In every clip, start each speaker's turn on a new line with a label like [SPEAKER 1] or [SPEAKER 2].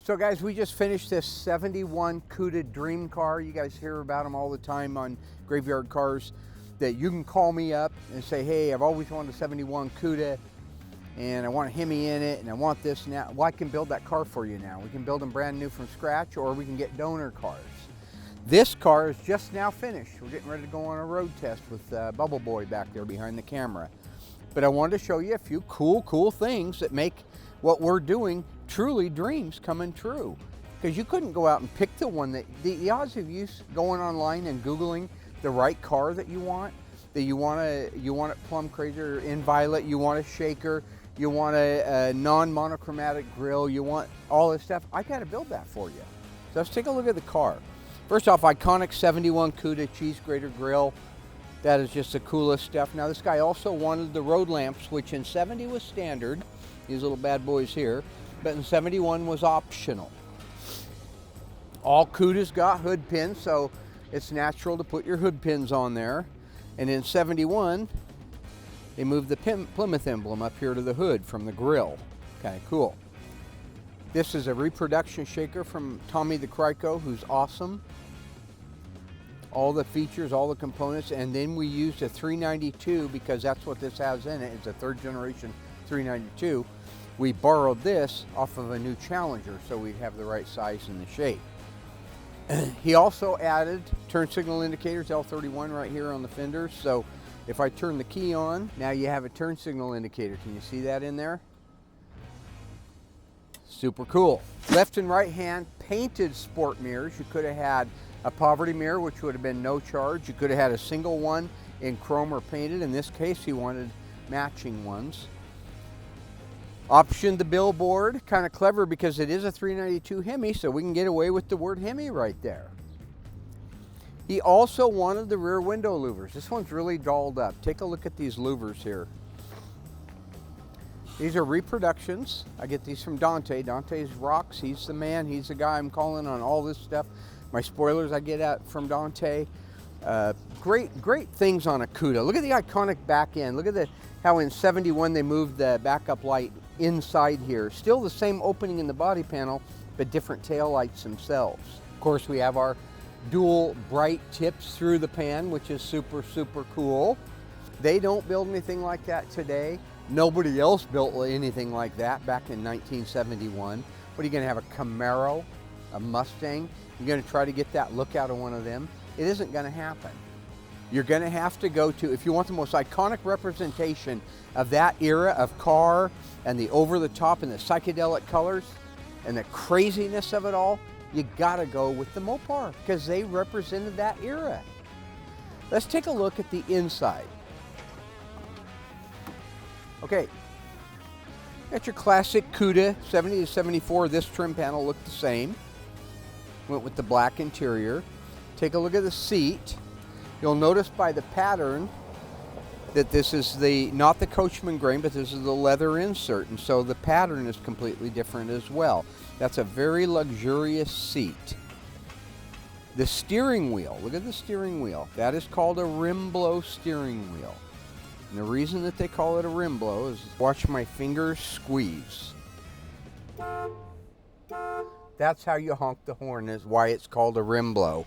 [SPEAKER 1] So guys, we just finished this 71 Cuda dream car. You guys hear about them all the time on Graveyard Cars, that you can call me up and say, hey, I've always wanted a 71 Cuda and I want a Hemi in it and I want this now. Well, I can build that car for you now. We can build them brand new from scratch, or we can get donor cars. This car is just now finished. We're getting ready to go on a road test with Bubble Boy back there behind the camera. But I wanted to show you a few cool things that make what we're doing truly dreams coming true. Because you couldn't go out and pick the one that, the odds of you going online and Googling the right car that you want it plum crazy or in violet, you want a shaker, you want a non-monochromatic grill, you want all this stuff, I gotta build that for you. So let's take a look at the car. First off, iconic 71 Cuda cheese grater grill. That is just the coolest stuff. Now this guy also wanted the road lamps, which in 70 was standard, these little bad boys here, but in 71 was optional. All Cudas got hood pins, so it's natural to put your hood pins on there. And in 71, they moved the Plymouth emblem up here to the hood from the grill. Kind of cool. This is a reproduction shaker from Tommy the Crico, who's awesome. All the features, all the components, and then we used a 392 because that's what this has in it. It's a third generation 392. We borrowed this off of a new Challenger so we'd have the right size and the shape. He also added turn signal indicators, L31 right here on the fenders. So if I turn the key on, now you have a turn signal indicator. Can you see that in there? Super cool. Left and right hand painted sport mirrors. You could have had a poverty mirror, which would have been no charge. You could have had a single one in chrome or painted. In this case, he wanted matching ones. Optioned the billboard, kind of clever because it is a 392 Hemi, so we can get away with the word Hemi right there. He also wanted the rear window louvers. This one's really dolled up. Take a look at these louvers here. These are reproductions. I get these from Dante. Dante's rocks. He's the man. He's the guy I'm calling on all this stuff. My spoilers I get at from Dante. Great things on a Cuda. Look at the iconic back end. Look at how in 71 they moved the backup light inside here. Still the same opening in the body panel, but different tail lights themselves. Of course, we have our dual bright tips through the pan, which is super cool. They don't build anything like that today. Nobody else built anything like that back in 1971. What are you going to have, a Camaro, a Mustang? You're going to try to get that look out of one of them? It isn't going to happen. You're going to have to go to, if you want the most iconic representation of that era of car and the over-the-top and the psychedelic colors and the craziness of it all, you got to go with the Mopar because they represented that era. Let's take a look at the inside. Okay, got your classic Cuda 70 to 74. This trim panel looked the same. Went with the black interior. Take a look at the seat. You'll notice by the pattern that this is not the Coachman grain, but this is the leather insert, and so the pattern is completely different as well. That's a very luxurious seat. The steering wheel, look at the steering wheel. That is called a rim blow steering wheel. And the reason that they call it a rim blow is, watch my fingers squeeze. That's how you honk the horn, is why it's called a rim blow.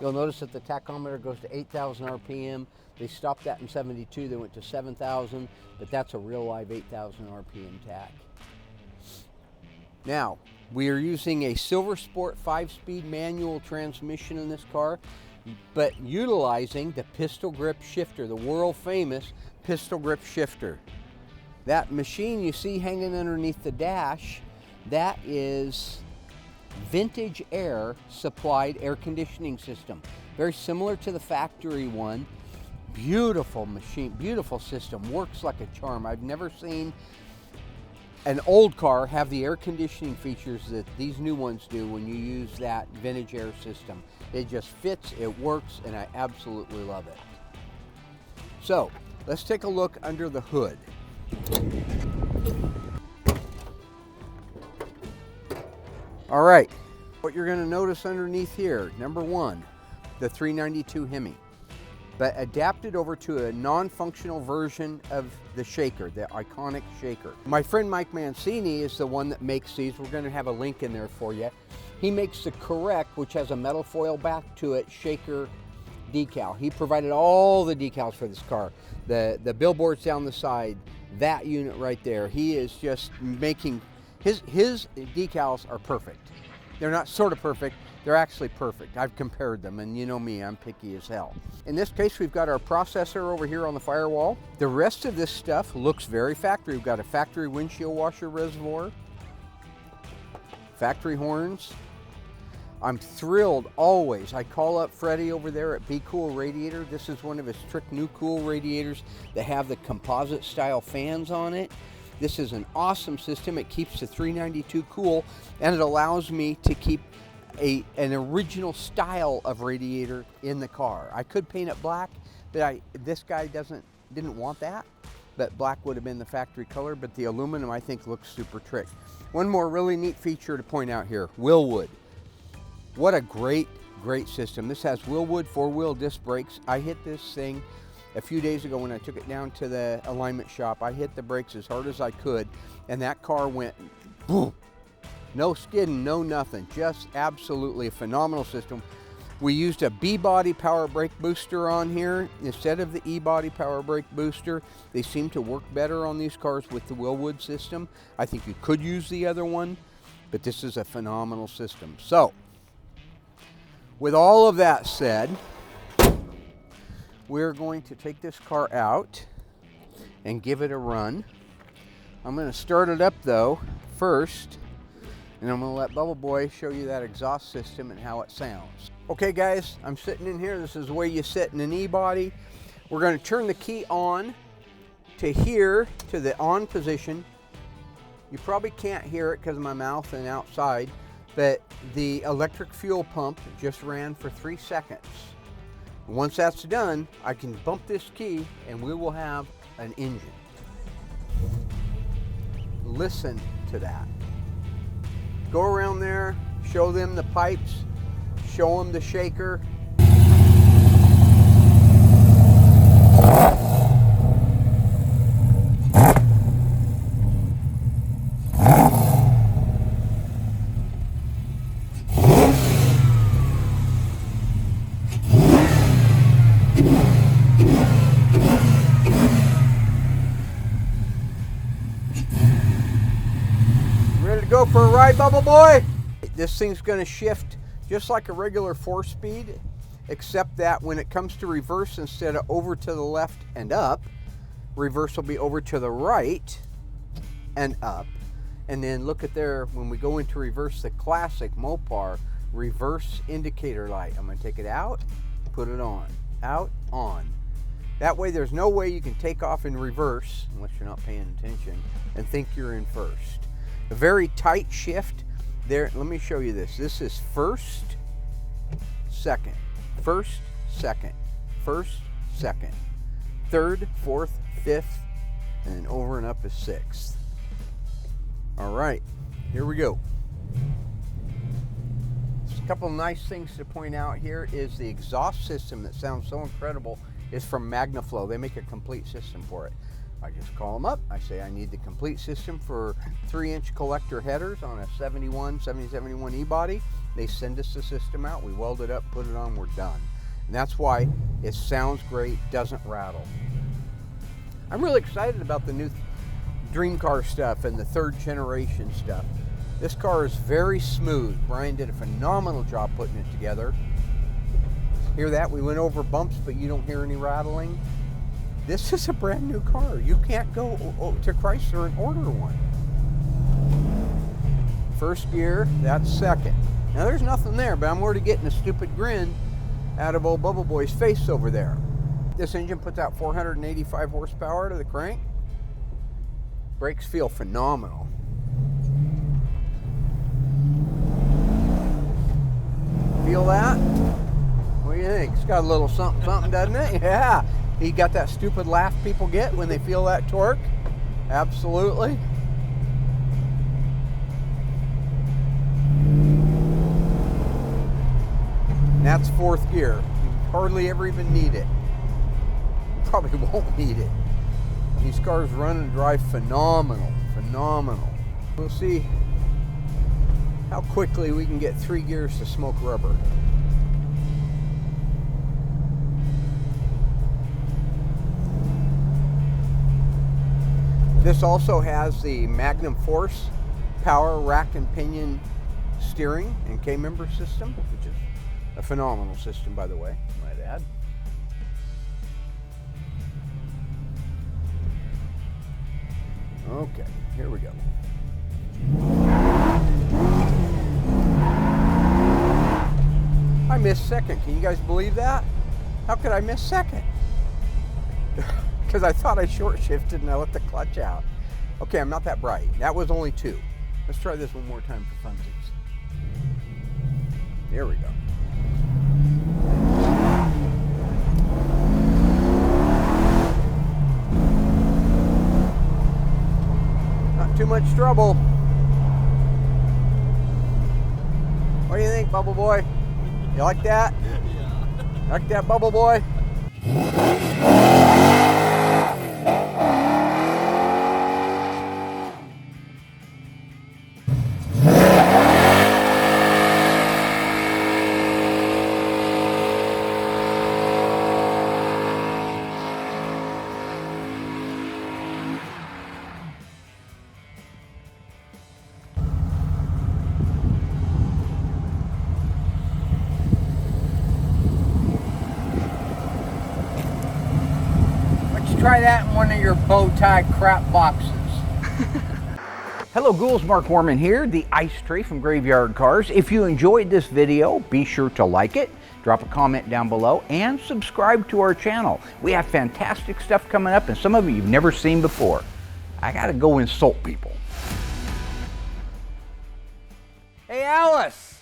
[SPEAKER 1] You'll notice that the tachometer goes to 8,000 RPM. They stopped that in 72, they went to 7,000, but that's a real live 8,000 RPM tach. Now, we are using a Silver Sport 5-speed manual transmission in this car, but utilizing the pistol grip shifter, the world famous pistol grip shifter. That machine you see hanging underneath the dash, that is Vintage Air supplied air conditioning system. Very similar to the factory one. Beautiful machine, beautiful system, works like a charm. I've never seen an old car have the air conditioning features that these new ones do when you use that Vintage Air system. It just fits, it works, and I absolutely love it. So, let's take a look under the hood. All right, what you're going to notice underneath here, number one, the 392 Hemi. but adapted over to a non-functional version of the shaker, the iconic shaker. My friend Mike Mancini is the one that makes these. We're going to have a link in there for you. He makes the Correct, which has a metal foil back to it, shaker decal. He provided all the decals for this car. The billboards down the side, that unit right there. He is just making, his decals are perfect. They're not sort of perfect, they're actually perfect. I've compared them, and you know me, I'm picky as hell. In this case, we've got our processor over here on the firewall. The rest of this stuff looks very factory. We've got a factory windshield washer reservoir, factory horns. I'm thrilled always. I call up Freddie over there at Be Cool Radiator. This is one of his trick new cool radiators that have the composite style fans on it. This is an awesome system. It keeps the 392 cool, and it allows me to keep an original style of radiator in the car. I could paint it black, but this guy didn't want that. But black would have been the factory color, but the aluminum I think looks super trick. One more really neat feature to point out here, Willwood. What a great system. This has Willwood 4-wheel disc brakes. I hit this thing a few days ago when I took it down to the alignment shop. I hit the brakes as hard as I could, and that car went boom. No skidding, no nothing. Just absolutely a phenomenal system. We used a B-body power brake booster on here instead of the E-body power brake booster. They seem to work better on these cars with the Willwood system. I think you could use the other one, but this is a phenomenal system. So, with all of that said, we're going to take this car out and give it a run. I'm going to start it up though first, and I'm going to let Bubble Boy show you that exhaust system and how it sounds. Okay guys, I'm sitting in here. This is the way you sit in an E-body. We're going to turn the key on to here, to the on position. You probably can't hear it because of my mouth and outside, but the electric fuel pump just ran for 3 seconds. Once that's done, I can bump this key and we will have an engine. Listen to that. Go around there, show them the pipes, show them the shaker. Go for a ride, Bubble Boy? This thing's going to shift just like a regular 4-speed, except that when it comes to reverse, instead of over to the left and up, reverse will be over to the right and up. And then look at there, when we go into reverse, the classic Mopar reverse indicator light. I'm going to take it out, put it on, out, on. That way there's no way you can take off in reverse, unless you're not paying attention, and think you're in first. A very tight shift there. Let me show you this. This is first, second, first, second, first, second, third, fourth, fifth, and then over and up is sixth. All right, here we go. Just a couple of nice things to point out here is the exhaust system that sounds so incredible is from MagnaFlow. They make a complete system for it. I just call them up. I say I need the complete system for 3-inch collector headers on a 7071 E-body. They send us the system out. We weld it up, put it on, we're done. And that's why it sounds great, doesn't rattle. I'm really excited about the new Dream Car stuff and the 3rd generation stuff. This car is very smooth. Brian did a phenomenal job putting it together. Hear that? We went over bumps, but you don't hear any rattling. This is a brand new car. You can't go to Chrysler and order one. First gear, that's second. Now there's nothing there, but I'm already getting a stupid grin out of old Bubble Boy's face over there. This engine puts out 485 horsepower to the crank. Brakes feel phenomenal. Feel that? What do you think? It's got a little something, something, doesn't it? Yeah. You got that stupid laugh people get when they feel that torque? Absolutely. And that's 4th gear. You hardly ever even need it. probably won't need it. These cars run and drive phenomenal, phenomenal. We'll see how quickly we can get 3 gears to smoke rubber. This also has the Magnum Force power rack and pinion steering and K-member system, which is a phenomenal system, by the way, I might add. Okay, here we go. I missed second. Can you guys believe that? How could I miss second? Because I thought I short shifted and I let the clutch out. Okay, I'm not that bright. That was only 2. Let's try this one more time for funsies. There we go. Not too much trouble. What do you think, Bubble Boy? You like that? Yeah. Like that, Bubble Boy? Try that in one of your bow tie crap boxes. Hello ghouls, Mark Warman here, the Ice Tree from Graveyard Carz. If you enjoyed this video, be sure to like it, drop a comment down below, and subscribe to our channel. We have fantastic stuff coming up, and some of it you've never seen before. I gotta go insult people. Hey Alice!